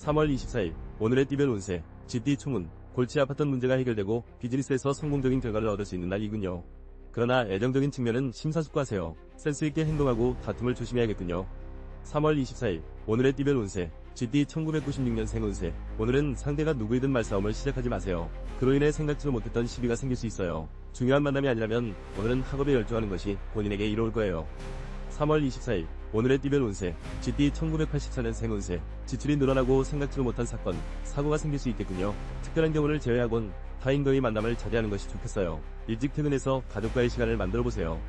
3월 24일 오늘의 띠별 운세 GT 총운 골치 아팠던 문제가 해결되고 비즈니스에서 성공적인 결과를 얻을 수 있는 날이군요. 그러나 애정적인 측면은 심사숙고하세요. 센스있게 행동하고 다툼을 조심해야겠군요. 3월 24일 오늘의 띠별 운세 GT 1996년생 운세. 오늘은 상대가 누구이든 말싸움을 시작하지 마세요. 그로 인해 생각지도 못했던 시비가 생길 수 있어요. 중요한 만남이 아니라면 오늘은 학업에 열중하는 것이 본인에게 이로울 거예요. 3월 24일 오늘의 띠별 운세 GT 1984년생 운세. 지출이 늘어나고 생각지도 못한 사건, 사고가 생길 수 있겠군요. 특별한 경우를 제외하곤 타인과의 만남을 자제하는 것이 좋겠어요. 일찍 퇴근해서 가족과의 시간을 만들어보세요.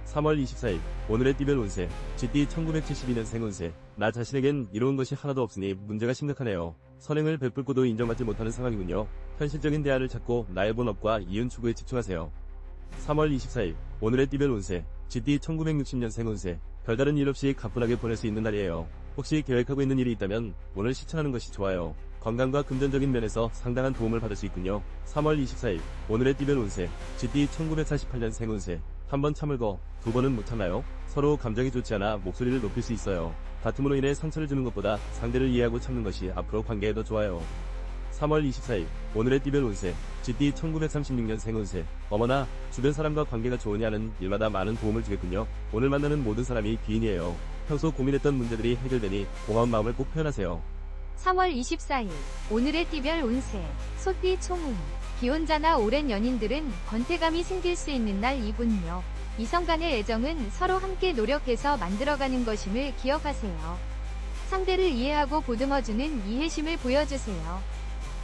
3월 24일 오늘의 띠별 운세 GT 1972년생 운세. 나 자신에겐 이로운 것이 하나도 없으니 문제가 심각하네요. 선행을 베풀고도 인정받지 못하는 상황이군요. 현실적인 대안을 찾고 나의 본업과 이윤 추구에 집중하세요. 3월 24일 오늘의 띠별 운세 GT 1960년생 운세. 별다른 일 없이 가뿐하게 보낼 수 있는 날이에요. 혹시 계획하고 있는 일이 있다면 오늘 실천하는 것이 좋아요. 건강과 금전적인 면에서 상당한 도움을 받을 수 있군요. 3월 24일 오늘의 띠별 운세 GT 1948년생 운세. 한 번 참을 거 두 번은 못 참나요? 서로 감정이 좋지 않아 목소리를 높일 수 있어요. 다툼으로 인해 상처를 주는 것보다 상대를 이해하고 참는 것이 앞으로 관계에 더 좋아요. 3월 24일 오늘의 띠별 운세 GT 1936년생 운세. 어머나 주변 사람과 관계가 좋으냐는 일마다 많은 도움을 주겠군요. 오늘 만나는 모든 사람이 귀인이에요. 평소 고민했던 문제들이 해결되니 고마운 마음을 꼭 표현하세요. 3월 24일 오늘의 띠별 운세 소띠 총운. 기혼자나 오랜 연인들은 권태감이 생길 수 있는 날이군요. 이성 간의 애정은 서로 함께 노력해서 만들어가는 것임을 기억하세요. 상대를 이해하고 보듬어주는 이해심을 보여주세요.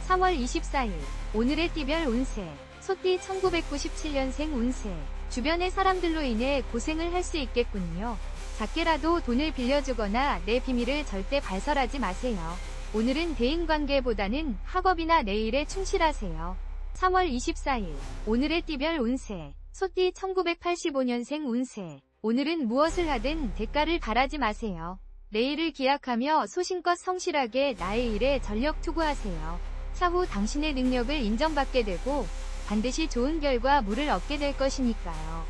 3월 24일 오늘의 띠별 운세 소띠 1997년생 운세. 주변의 사람들로 인해 고생을 할 수 있겠군요. 작게라도 돈을 빌려주거나 내 비밀을 절대 발설하지 마세요. 오늘은 대인관계보다는 학업이나 내 일에 충실하세요. 3월 24일 오늘의 띠별 운세 소띠 1985년생 운세. 오늘은 무엇을 하든 대가를 바라지 마세요. 내일을 기약하며 소신껏 성실하게 나의 일에 전력 투구하세요. 차후 당신의 능력을 인정받게 되고 반드시 좋은 결과물을 얻게 될 것이니까요.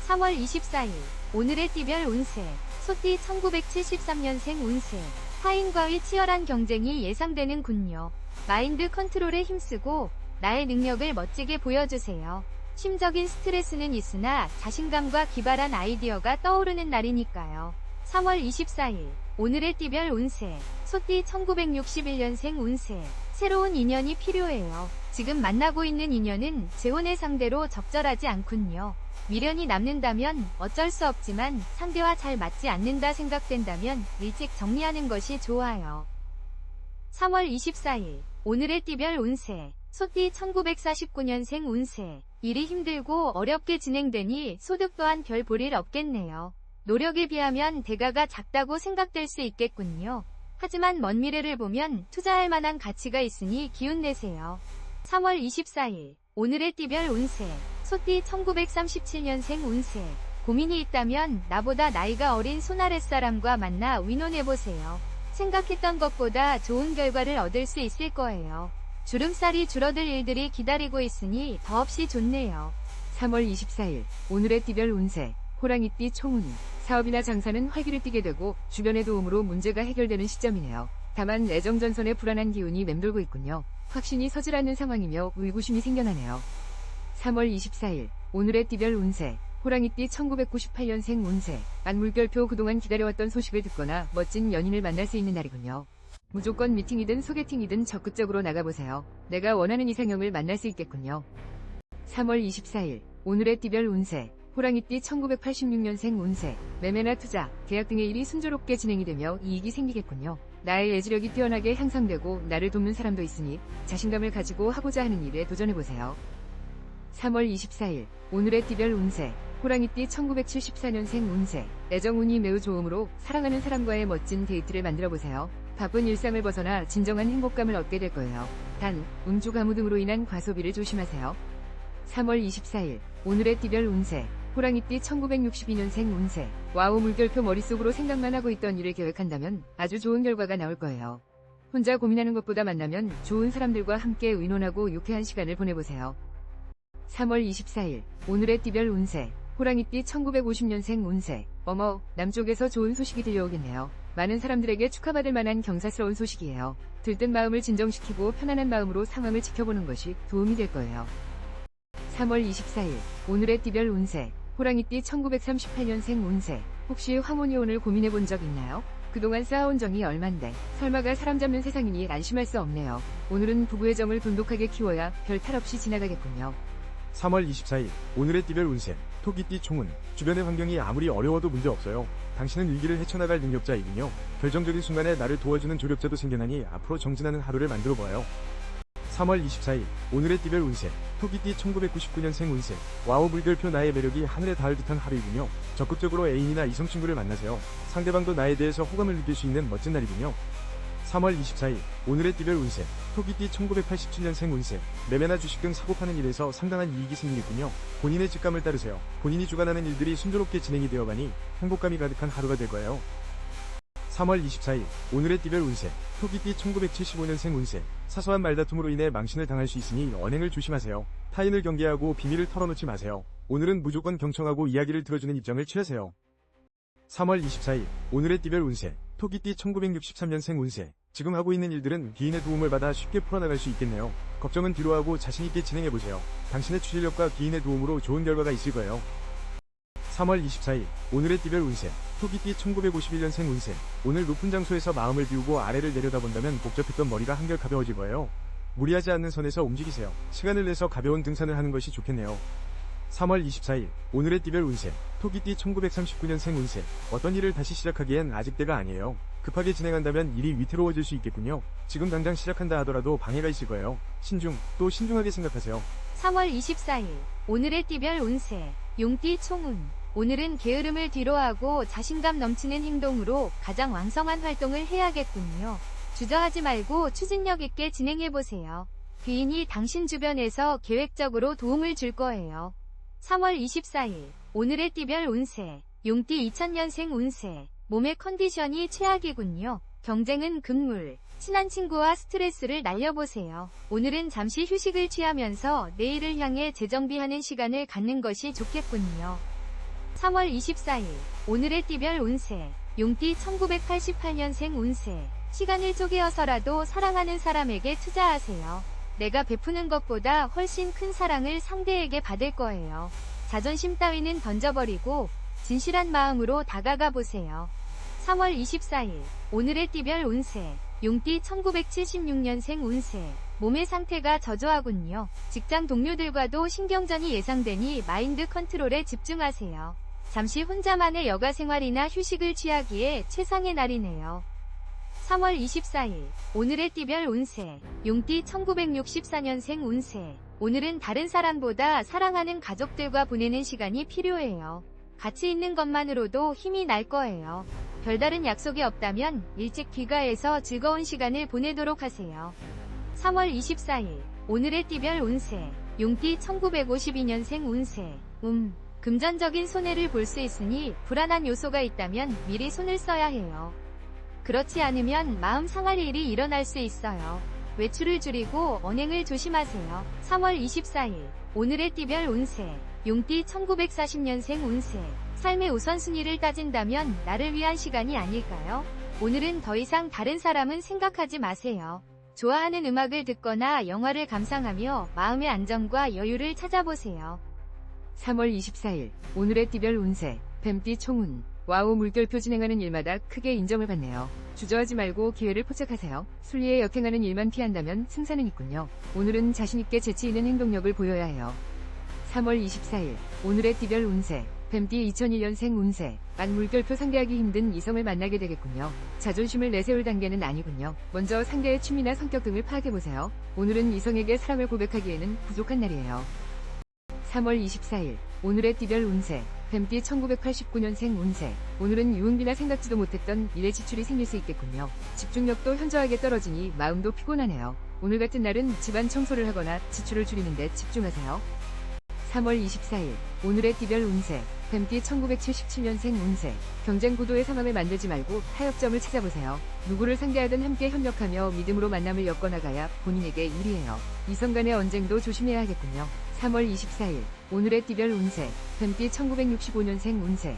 3월 24일 오늘의 띠별 운세 소띠 1973년생 운세. 타인과의 치열한 경쟁이 예상되는군요. 마인드 컨트롤에 힘쓰고 나의 능력을 멋지게 보여주세요. 심적인 스트레스는 있으나 자신감과 기발한 아이디어가 떠오르는 날이니까요. 3월 24일 오늘의 띠별 운세 소띠 1961년생 운세. 새로운 인연이 필요해요. 지금 만나고 있는 인연은 재혼의 상대로 적절하지 않군요. 미련이 남는다면 어쩔 수 없지만 상대와 잘 맞지 않는다 생각된다면 일찍 정리하는 것이 좋아요. 3월 24일 오늘의 띠별 운세 소띠 1949년생 운세. 일이 힘들고 어렵게 진행되니 소득 또한 별 볼 일 없겠네요. 노력에 비하면 대가가 작다고 생각될 수 있겠군요. 하지만 먼 미래를 보면 투자할 만한 가치가 있으니 기운 내세요. 3월 24일 오늘의 띠별 운세 소띠 1937년생 운세. 고민이 있다면 나보다 나이가 어린 손아랫사람과 만나 의논해보세요. 생각했던 것보다 좋은 결과를 얻을 수 있을 거예요. 주름살이 줄어들 일들이 기다리고 있으니 더없이 좋네요. 3월 24일 오늘의 띠별 운세 호랑이띠 총운. 사업이나 장사는 활기를 띠게 되고 주변의 도움으로 문제가 해결되는 시점이네요. 다만 애정전선의 불안한 기운이 맴돌고 있군요. 확신이 서질 않는 상황이며 의구심이 생겨나네요. 3월 24일 오늘의 띠별 운세 호랑이띠 1998년생 운세. 만물결표. 그동안 기다려왔던 소식을 듣거나 멋진 연인을 만날 수 있는 날이군요. 무조건 미팅이든 소개팅이든 적극적으로 나가보세요. 내가 원하는 이상형을 만날 수 있겠군요. 3월 24일 오늘의 띠별 운세 호랑이띠 1986년생 운세. 매매나 투자, 계약 등의 일이 순조롭게 진행이 되며 이익이 생기겠군요. 나의 예지력이 뛰어나게 향상되고 나를 돕는 사람도 있으니 자신감을 가지고 하고자 하는 일에 도전해보세요. 3월 24일 오늘의 띠별 운세 호랑이띠 1974년생 운세. 애정운이 매우 좋으므로 사랑하는 사람과의 멋진 데이트를 만들어보세요. 바쁜 일상을 벗어나 진정한 행복감을 얻게 될 거예요. 단, 음주 가무 등으로 인한 과소비를 조심하세요. 3월 24일 오늘의 띠별 운세 호랑이띠 1962년생 운세. 와우. 물결표. 머릿속으로 생각만 하고 있던 일을 계획한다면 아주 좋은 결과가 나올 거예요. 혼자 고민하는 것보다 만나면 좋은 사람들과 함께 의논하고 유쾌한 시간을 보내보세요. 3월 24일 오늘의 띠별 운세 호랑이띠 1950년생 운세. 어머, 남쪽에서 좋은 소식이 들려오겠네요. 많은 사람들에게 축하받을 만한 경사스러운 소식이에요. 들뜬 마음을 진정시키고 편안한 마음으로 상황을 지켜보는 것이 도움이 될 거예요. 3월 24일 오늘의 띠별 운세 호랑이띠 1938년생 운세 혹시 황혼이혼을 고민해 본 적 있나요? 그동안 쌓아온 정이 얼만데 설마가 사람 잡는 세상이니 안심할 수 없네요. 오늘은 부부의 정을 돈독하게 키워야 별 탈 없이 지나가겠군요. 3월 24일 오늘의 띠별 운세 토끼띠 총운 주변의 환경이 아무리 어려워도 문제없어요. 당신은 위기를 헤쳐나갈 능력자이군요. 결정적인 순간에 나를 도와주는 조력자도 생겨나니 앞으로 정진하는 하루를 만들어보아요. 3월 24일 오늘의 띠별 운세 토끼띠 1999년생 운세 와우 물결표 나의 매력이 하늘에 닿을 듯한 하루이군요. 적극적으로 애인이나 이성친구를 만나세요. 상대방도 나에 대해서 호감을 느낄 수 있는 멋진 날이군요. 3월 24일 오늘의 띠별 운세 토끼띠 1987년생 운세 매매나 주식 등 사고 파는 일에서 상당한 이익이 생기겠군요. 본인의 직감을 따르세요. 본인이 주관하는 일들이 순조롭게 진행이 되어가니 행복감이 가득한 하루가 될 거예요. 3월 24일 오늘의 띠별 운세 토끼띠 1975년생 운세 사소한 말다툼으로 인해 망신을 당할 수 있으니 언행을 조심하세요. 타인을 경계하고 비밀을 털어놓지 마세요. 오늘은 무조건 경청하고 이야기를 들어주는 입장을 취하세요. 3월 24일 오늘의 띠별 운세 토끼띠 1963년생 운세 지금 하고 있는 일들은 기인의 도움을 받아 쉽게 풀어나갈 수 있겠네요. 걱정은 뒤로 하고 자신있게 진행해보세요. 당신의 추진력과 기인의 도움으로 좋은 결과가 있을 거예요. 3월 24일 오늘의 띠별 운세 토끼띠 1951년생 운세 오늘 높은 장소에서 마음을 비우고 아래를 내려다본다면 복잡했던 머리가 한결 가벼워질 거예요. 무리하지 않는 선에서 움직이세요. 시간을 내서 가벼운 등산을 하는 것이 좋겠네요. 3월 24일 오늘의 띠별 운세 토끼띠 1939년생 운세 어떤 일을 다시 시작하기엔 아직 때가 아니에요. 급하게 진행한다면 일이 위태로워질 수 있겠군요. 지금 당장 시작한다 하더라도 방해가 있을 거예요. 또 신중하게 생각하세요. 3월 24일 오늘의 띠별 운세 용띠 총운 오늘은 게으름을 뒤로하고 자신감 넘치는 행동으로 가장 왕성한 활동을 해야겠군요. 주저하지 말고 추진력 있게 진행해보세요. 귀인이 당신 주변에서 계획적으로 도움을 줄 거예요. 3월 24일 오늘의 띠별 운세 용띠 2000년생 운세 몸의 컨디션이 최악이군요. 경쟁은 금물 친한 친구와 스트레스를 날려보세요. 오늘은 잠시 휴식을 취하면서 내일을 향해 재정비하는 시간을 갖는 것이 좋겠군요. 3월 24일 오늘의 띠별 운세 용띠 1988년생 운세 시간을 쪼개어서라도 사랑하는 사람에게 투자하세요. 내가 베푸는 것보다 훨씬 큰 사랑을 상대에게 받을 거예요. 자존심 따위는 던져버리고 진실한 마음으로 다가가 보세요. 3월 24일 오늘의 띠별 운세 용띠 1976년생 운세 몸의 상태가 저조하군요. 직장 동료들과도 신경전이 예상되니 마인드 컨트롤에 집중하세요. 잠시 혼자만의 여가 생활이나 휴식을 취하기에 최상의 날이네요. 3월 24일 오늘의 띠별 운세 용띠 1964년생 운세 오늘은 다른 사람보다 사랑하는 가족들과 보내는 시간이 필요해요. 같이 있는 것만으로도 힘이 날 거예요. 별다른 약속이 없다면 일찍 귀가해서 즐거운 시간을 보내도록 하세요. 3월 24일 오늘의 띠별 운세 용띠 1952년생 운세 금전적인 손해를 볼 수 있으니 불안한 요소가 있다면 미리 손을 써야 해요. 그렇지 않으면 마음 상할 일이 일어날 수 있어요. 외출을 줄이고 언행을 조심하세요. 3월 24일 오늘의 띠별 운세 용띠 1940년생 운세 삶의 우선순위를 따진다면 나를 위한 시간이 아닐까요? 오늘은 더 이상 다른 사람은 생각하지 마세요. 좋아하는 음악을 듣거나 영화를 감상하며 마음의 안정과 여유를 찾아보세요. 3월 24일 오늘의 띠별 운세 뱀띠 총운 와우 물결표 진행하는 일마다 크게 인정을 받네요. 주저하지 말고 기회를 포착하세요. 순리에 역행하는 일만 피한다면 승산은 있군요. 오늘은 자신있게 재치 있는 행동력을 보여야 해요. 3월 24일 오늘의 띠별 운세 뱀띠 2001년생 운세 물결표 상대하기 힘든 이성을 만나게 되겠군요. 자존심을 내세울 단계는 아니군요. 먼저 상대의 취미나 성격 등을 파악해보세요. 오늘은 이성에게 사랑을 고백하기에는 부족한 날이에요. 3월 24일 오늘의 띠별 운세 뱀띠 1989년생 운세 오늘은 유흥비나 생각지도 못했던 일의 지출이 생길 수 있겠군요. 집중력도 현저하게 떨어지니 마음도 피곤하네요. 오늘 같은 날은 집안 청소를 하거나 지출을 줄이는 데 집중하세요. 3월 24일 오늘의 띠별 운세 뱀띠 1977년생 운세 경쟁 구도의 상황을 만들지 말고 타협점을 찾아보세요. 누구를 상대하든 함께 협력하며 믿음으로 만남을 엮어나가야 본인에게 유리해요. 이성 간의 언쟁도 조심해야 하겠군요. 3월 24일 오늘의 띠별 운세 뱀띠 1965년생 운세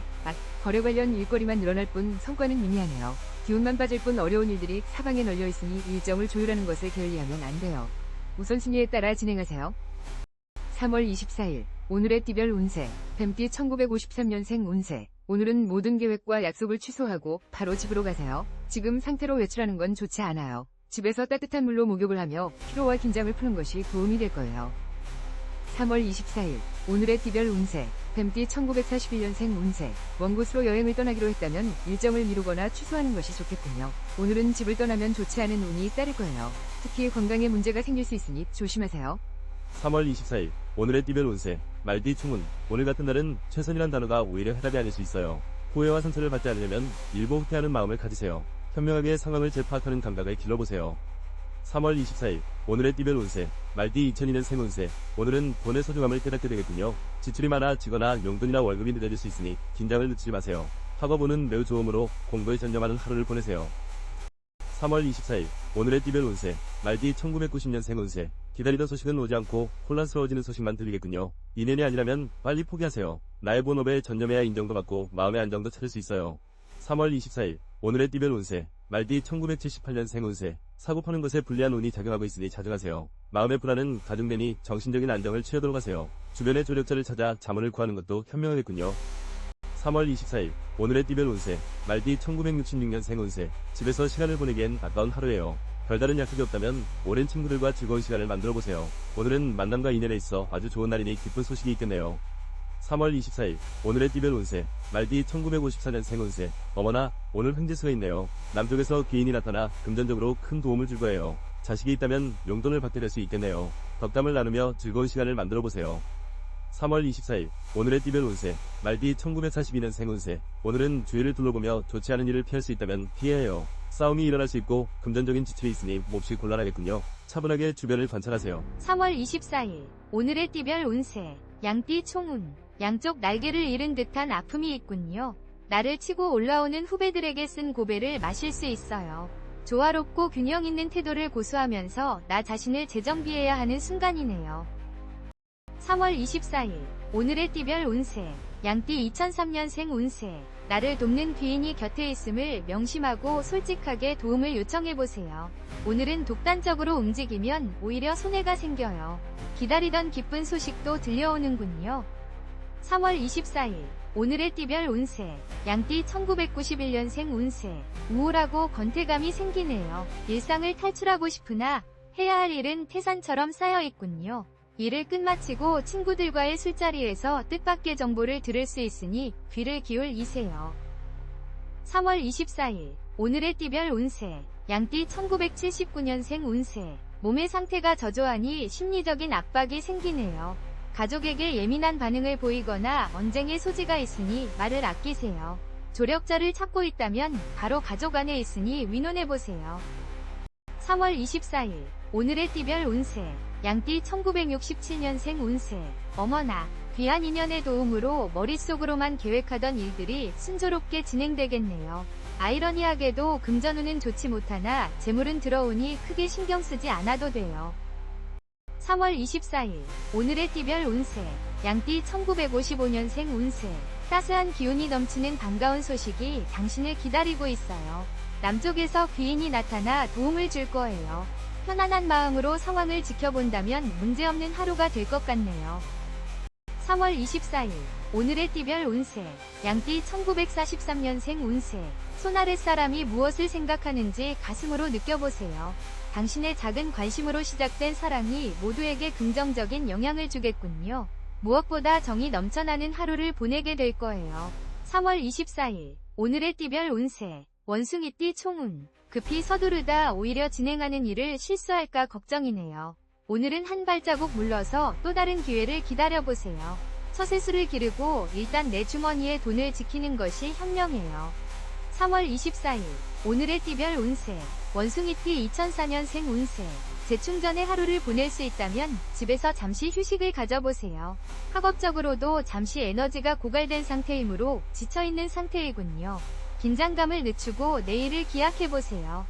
거래 관련 일거리만 늘어날 뿐 성과는 미미하네요. 기운만 빠질 뿐 어려운 일들이 사방에 널려 있으니 일정을 조율하는 것을 게을리하면 안 돼요. 우선순위에 따라 진행하세요. 3월 24일 오늘의 띠별 운세 뱀띠 1953년생 운세 오늘은 모든 계획과 약속을 취소하고 바로 집으로 가세요. 지금 상태로 외출하는 건 좋지 않아요. 집에서 따뜻한 물로 목욕을 하며 피로와 긴장을 푸는 것이 도움이 될 거예요. 3월 24일 오늘의 띠별 운세 뱀띠 1941년생 운세 먼 곳으로 여행을 떠나기로 했다면 일정을 미루거나 취소하는 것이 좋겠군요. 오늘은 집을 떠나면 좋지 않은 운이 따를 거예요. 특히 건강에 문제가 생길 수 있으니 조심하세요. 3월 24일 오늘의 띠별 운세 말띠 충운 오늘 같은 날은 최선이란 단어가 오히려 해답이 아닐 수 있어요. 후회와 상처를 받지 않으려면 일보 후퇴하는 마음을 가지세요. 현명하게 상황을 재파악하는 감각을 길러보세요. 3월 24일 오늘의 띠별 운세 말띠 2002년생 운세 오늘은 돈의 소중함을 깨닫게 되겠군요. 지출이 많아지거나 용돈이나 월급이 늦어질 수 있으니 긴장을 늦추지 마세요. 학업운은 매우 좋으므로 공부에 전념하는 하루를 보내세요. 3월 24일 오늘의 띠별 운세 말띠 1990년생 운세 기다리던 소식은 오지 않고 혼란스러워지는 소식만 들리겠군요. 인연이 아니라면 빨리 포기하세요. 나의 본업에 전념해야 인정도 받고 마음의 안정도 찾을 수 있어요. 3월 24일 오늘의 띠별 운세 말띠 1978년생 운세 사고 파는 것에 불리한 운이 작용하고 있으니 자중하세요. 마음의 불안은 가중되니 정신적인 안정을 취하도록 하세요. 주변의 조력자를 찾아 자문을 구하는 것도 현명하겠군요. 3월 24일 오늘의 띠별 운세 말띠 1966년생 운세 집에서 시간을 보내기엔 아까운 하루예요. 별다른 약속이 없다면 오랜 친구들과 즐거운 시간을 만들어보세요. 오늘은 만남과 인연에 있어 아주 좋은 날이니 기쁜 소식이 있겠네요. 3월 24일 오늘의 띠별 운세 말띠 1954년생 운세 어머나 오늘 횡재수가 있네요. 남쪽에서 귀인이 나타나 금전적으로 큰 도움을 줄 거예요. 자식이 있다면 용돈을 받게 될 수 있겠네요. 덕담을 나누며 즐거운 시간을 만들어보세요. 3월 24일 오늘의 띠별 운세 말띠 1942년생 운세 오늘은 주위를 둘러보며 좋지 않은 일을 피할 수 있다면 피해야 해요. 싸움이 일어날 수 있고 금전적인 지출이 있으니 몹시 곤란하겠군요. 차분하게 주변을 관찰하세요. 3월 24일 오늘의 띠별 운세 양띠 총운 양쪽 날개를 잃은 듯한 아픔이 있군요. 나를 치고 올라오는 후배들에게 쓴 고배를 마실 수 있어요. 조화롭고 균형 있는 태도를 고수하면서 나 자신을 재정비해야 하는 순간이네요. 3월 24일 오늘의 띠별 운세 양띠 2003년생 운세 나를 돕는 귀인이 곁에 있음을 명심하고 솔직하게 도움을 요청해보세요. 오늘은 독단적으로 움직이면 오히려 손해가 생겨요. 기다리던 기쁜 소식도 들려오는군요. 3월 24일 오늘의 띠별 운세 양띠 1991년생 운세 우울하고 권태감이 생기네요. 일상을 탈출하고 싶으나 해야 할 일은 태산처럼 쌓여있군요. 일을 끝마치고 친구들과의 술자리에서 뜻밖의 정보를 들을 수 있으니 귀를 기울이세요. 3월 24일 오늘의 띠별 운세 양띠 1979년생 운세 몸의 상태가 저조하니 심리적인 압박이 생기네요. 가족에게 예민한 반응을 보이거나 언쟁의 소지가 있으니 말을 아끼세요. 조력자를 찾고 있다면 바로 가족 안에 있으니 의논해보세요. 3월 24일 오늘의 띠별 운세 양띠 1967년생 운세 어머나 귀한 인연의 도움으로 머릿속으로만 계획하던 일들이 순조롭게 진행되겠네요. 아이러니하게도 금전운은 좋지 못하나 재물은 들어오니 크게 신경쓰지 않아도 돼요. 3월 24일 오늘의 띠별 운세 양띠 1955년생 운세 따스한 기운이 넘치는 반가운 소식이 당신을 기다리고 있어요. 남쪽에서 귀인이 나타나 도움을 줄 거예요. 편안한 마음으로 상황을 지켜본다면 문제없는 하루가 될 것 같네요. 3월 24일 오늘의 띠별 운세 양띠 1943년생 운세 손 아래 사람이 무엇을 생각하는지 가슴으로 느껴보세요. 당신의 작은 관심으로 시작된 사랑이 모두에게 긍정적인 영향을 주겠군요. 무엇보다 정이 넘쳐나는 하루를 보내게 될 거예요. 3월 24일 오늘의 띠별 운세 원숭이띠 총운 급히 서두르다 오히려 진행하는 일을 실수할까 걱정이네요. 오늘은 한 발자국 물러서 또 다른 기회를 기다려보세요. 처세술을 기르고 일단 내 주머니에 돈을 지키는 것이 현명해요. 3월 24일 오늘의 띠별 운세 원숭이띠 2004년생 운세 재충전의 하루를 보낼 수 있다면 집에서 잠시 휴식을 가져보세요. 학업적으로도 잠시 에너지가 고갈된 상태이므로 지쳐있는 상태이군요. 긴장감을 늦추고 내일을 기약해보세요.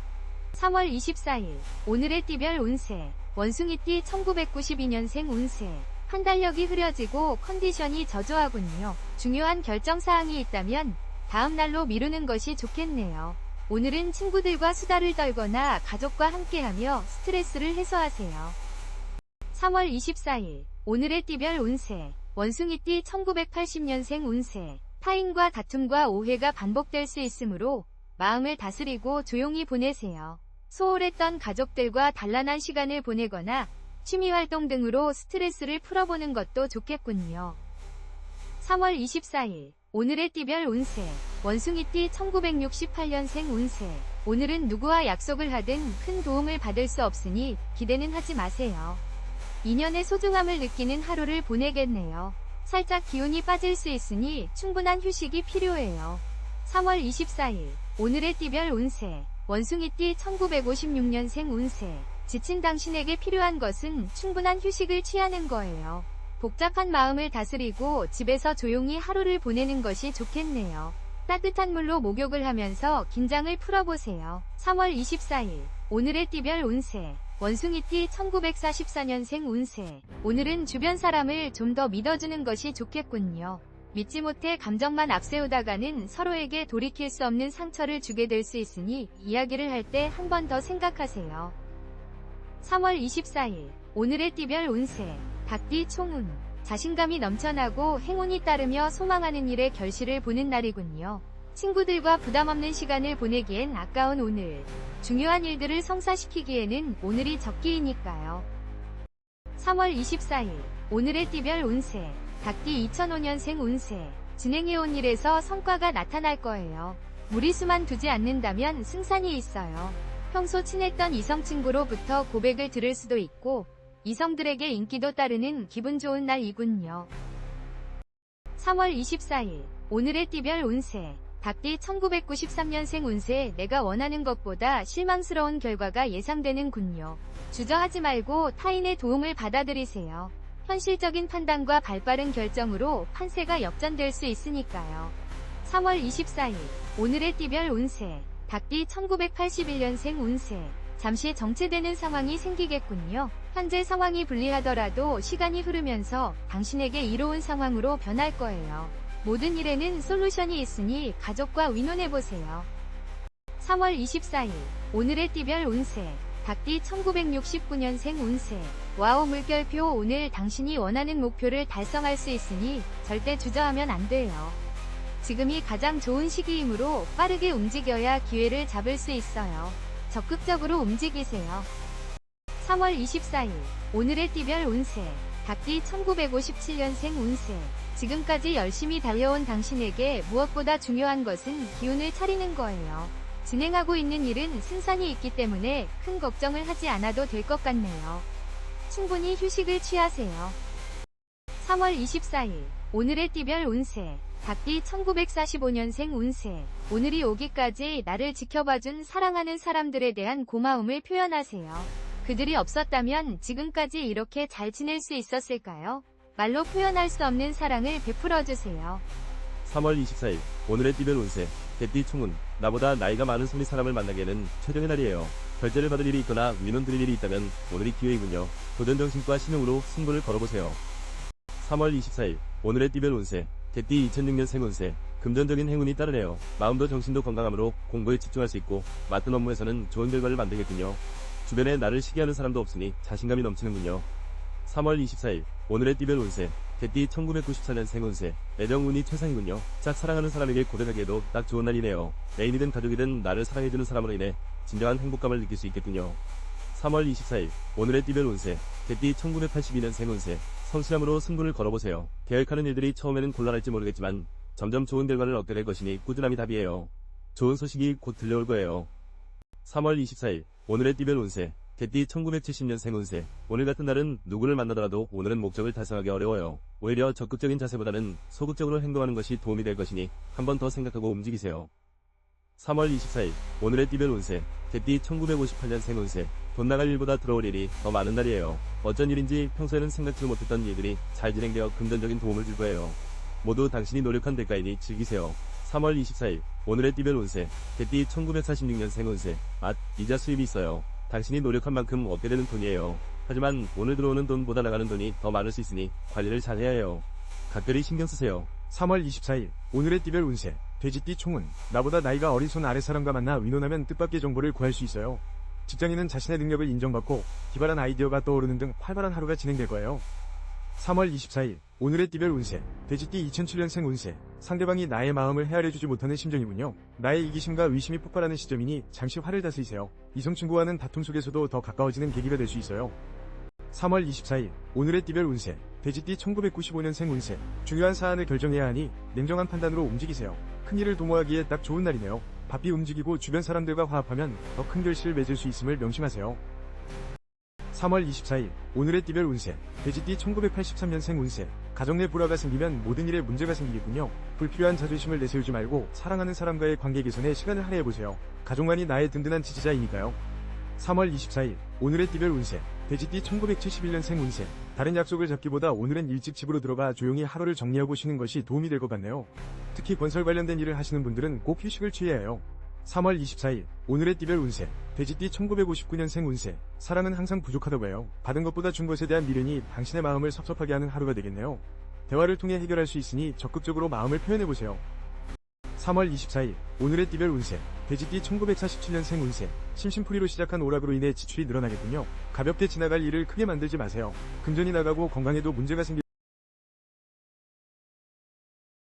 3월 24일 오늘의 띠별 운세 원숭이띠 1992년생 운세 판단력이 흐려지고 컨디션이 저조하군요. 중요한 결정사항이 있다면 다음 날로 미루는 것이 좋겠네요. 오늘은 친구들과 수다를 떨거나 가족과 함께하며 스트레스를 해소하세요. 3월 24일 오늘의 띠별 운세 원숭이띠 1980년생 운세 타인과 다툼과 오해가 반복될 수 있으므로 마음을 다스리고 조용히 보내세요. 소홀했던 가족들과 단란한 시간을 보내거나 취미활동 등으로 스트레스를 풀어보는 것도 좋겠군요. 3월 24일 오늘의 띠별 운세 원숭이띠 1968년생 운세 오늘은 누구와 약속을 하든 큰 도움을 받을 수 없으니 기대는 하지 마세요. 인연의 소중함을 느끼는 하루를 보내겠네요. 살짝 기운이 빠질 수 있으니 충분한 휴식이 필요해요. 3월 24일 오늘의 띠별 운세 원숭이띠 1956년생 운세 지친 당신에게 필요한 것은 충분한 휴식을 취하는 거예요. 복잡한 마음을 다스리고 집에서 조용히 하루를 보내는 것이 좋겠네요. 따뜻한 물로 목욕을 하면서 긴장을 풀어보세요. 3월 24일 오늘의 띠별 운세 원숭이띠 1944년생 운세 오늘은 주변 사람을 좀 더 믿어주는 것이 좋겠군요. 믿지 못해 감정만 앞세우다가는 서로에게 돌이킬 수 없는 상처를 주게 될 수 있으니 이야기를 할 때 한 번 더 생각하세요. 3월 24일 오늘의 띠별 운세 닭띠 총운 자신감이 넘쳐나고 행운이 따르며 소망하는 일에 결실을 보는 날이군요. 친구들과 부담없는 시간을 보내기엔 아까운 오늘 중요한 일들을 성사시키기에는 오늘이 적기이니까요. 3월 24일 오늘의 띠별 운세 닭띠 2005년생 운세 진행해온 일에서 성과가 나타날 거예요. 무리수만 두지 않는다면 승산이 있어요. 평소 친했던 이성 친구로부터 고백을 들을 수도 있고 이성들에게 인기도 따르는 기분 좋은 날이군요. 3월 24일 오늘의 띠별 운세 닭띠 1993년생 운세 내가 원하는 것보다 실망스러운 결과가 예상되는군요. 주저하지 말고 타인의 도움을 받아들이세요. 현실적인 판단과 발빠른 결정으로 판세가 역전될 수 있으니까요. 3월 24일 오늘의 띠별 운세 닭띠 1981년생 운세 잠시 정체되는 상황이 생기겠군요. 현재 상황이 불리하더라도 시간이 흐르면서 당신에게 이로운 상황으로 변할 거예요. 모든 일에는 솔루션이 있으니 가족과 의논해보세요. 3월 24일 오늘의 띠별 운세 닭띠 1969년생 운세 와우 물결표 오늘 당신이 원하는 목표를 달성할 수 있으니 절대 주저하면 안 돼요. 지금이 가장 좋은 시기이므로 빠르게 움직여야 기회를 잡을 수 있어요. 적극적으로 움직이세요. 3월 24일 오늘의 띠별 운세 닭띠 1957년생 운세 지금까지 열심히 달려온 당신에게 무엇보다 중요한 것은 기운을 차리는 거예요. 진행하고 있는 일은 승산이 있기 때문에 큰 걱정을 하지 않아도 될 것 같네요. 충분히 휴식을 취하세요. 3월 24일 오늘의 띠별 운세 닭띠 1945년생 운세 오늘이 오기까지 나를 지켜봐준 사랑하는 사람들에 대한 고마움을 표현하세요. 그들이 없었다면 지금까지 이렇게 잘 지낼 수 있었을까요? 말로 표현할 수 없는 사랑을 베풀어주세요. 3월 24일 오늘의 띠별 운세 개띠 총운 나보다 나이가 많은 선리 사람을 만나기에는 최적의 날이에요. 결제를 받을 일이 있거나 위론 드릴 일이 있다면 오늘이 기회이군요. 도전정신과 신용으로 승부를 걸어보세요. 3월 24일 오늘의 띠별 운세 개띠 2006년생 운세 금전적인 행운이 따르네요. 마음도 정신도 건강하므로 공부에 집중할 수 있고 맡은 업무에서는 좋은 결과를 만들겠군요. 주변에 나를 시기하는 사람도 없으니 자신감이 넘치는군요. 3월 24일 오늘의 띠별 운세 개띠 1994년생 운세 애정운이 최상이군요. 짝 사랑하는 사람에게 고백하기에도 딱 좋은 날이네요. 애인이든 가족이든 나를 사랑해주는 사람으로 인해 진정한 행복감을 느낄 수 있겠군요. 3월 24일 오늘의 띠별 운세 개띠 1982년생 운세 성실함으로 승부를 걸어보세요. 계획하는 일들이 처음에는 곤란할지 모르겠지만 점점 좋은 결과를 얻게 될 것이니 꾸준함이 답이에요. 좋은 소식이 곧 들려올 거예요. 3월 24일 오늘의 띠별 운세 개띠 1970년생 운세 오늘 같은 날은 누구를 만나더라도 오늘은 목적을 달성하기 어려워요. 오히려 적극적인 자세보다는 소극적으로 행동하는 것이 도움이 될 것이니 한 번 더 생각하고 움직이세요. 3월 24일 오늘의 띠별 운세 개띠 1958년생 운세 돈 나갈 일보다 들어올 일이 더 많은 날이에요. 어쩐 일인지 평소에는 생각지도 못했던 일들이 잘 진행되어 금전적인 도움을 줄 거예요. 모두 당신이 노력한 대가이니 즐기세요. 3월 24일 오늘의 띠별 운세 개띠 1946년생 운세 이자 수입이 있어요. 당신이 노력한 만큼 얻게 되는 돈이에요. 하지만 오늘 들어오는 돈보다 나가는 돈이 더 많을 수 있으니 관리를 잘 해야 해요. 각별히 신경 쓰세요. 3월 24일 오늘의 띠별 운세 돼지띠 총운 나보다 나이가 어린 손 아래 사람과 만나 의논하면 뜻밖의 정보를 구할 수 있어요. 직장인은 자신의 능력을 인정받고 기발한 아이디어가 떠오르는 등 활발한 하루가 진행될 거예요. 3월 24일 오늘의 띠별 운세 돼지띠 2007년생 운세 상대방이 나의 마음을 헤아려주지 못하는 심정이군요. 나의 이기심과 의심이 폭발하는 시점이니 잠시 화를 다스리세요. 이성친구와는 다툼 속에서도 더 가까워지는 계기가 될 수 있어요. 3월 24일 오늘의 띠별 운세 돼지띠 1995년생 운세 중요한 사안을 결정해야 하니 냉정한 판단으로 움직이세요. 큰일을 도모하기에 딱 좋은 날이네요. 바삐 움직이고 주변 사람들과 화합하면 더 큰 결실을 맺을 수 있음을 명심하세요. 3월 24일 오늘의 띠별 운세 돼지띠 1983년생 운세 가정 내 불화가 생기면 모든 일에 문제가 생기겠군요. 불필요한 자존심을 내세우지 말고 사랑하는 사람과의 관계 개선에 시간을 할애해보세요. 가족만이 나의 든든한 지지자이니까요. 3월 24일 오늘의 띠별 운세 돼지띠 1971년생 운세 다른 약속을 잡기보다 오늘은 일찍 집으로 들어가 조용히 하루를 정리하고 쉬는 것이 도움이 될 것 같네요. 특히 건설 관련된 일을 하시는 분들은 꼭 휴식을 취해야 해요. 3월 24일 오늘의 띠별 운세 돼지띠 1959년생 운세 사랑은 항상 부족하다고 해요. 받은 것보다 준 것에 대한 미련이 당신의 마음을 섭섭하게 하는 하루가 되겠네요. 대화를 통해 해결할 수 있으니 적극적으로 마음을 표현해보세요. 3월 24일 오늘의 띠별 운세 돼지띠 1947년생 운세 심심풀이로 시작한 오락으로 인해 지출이 늘어나겠군요. 가볍게 지나갈 일을 크게 만들지 마세요. 금전이 나가고 건강에도 문제가 생길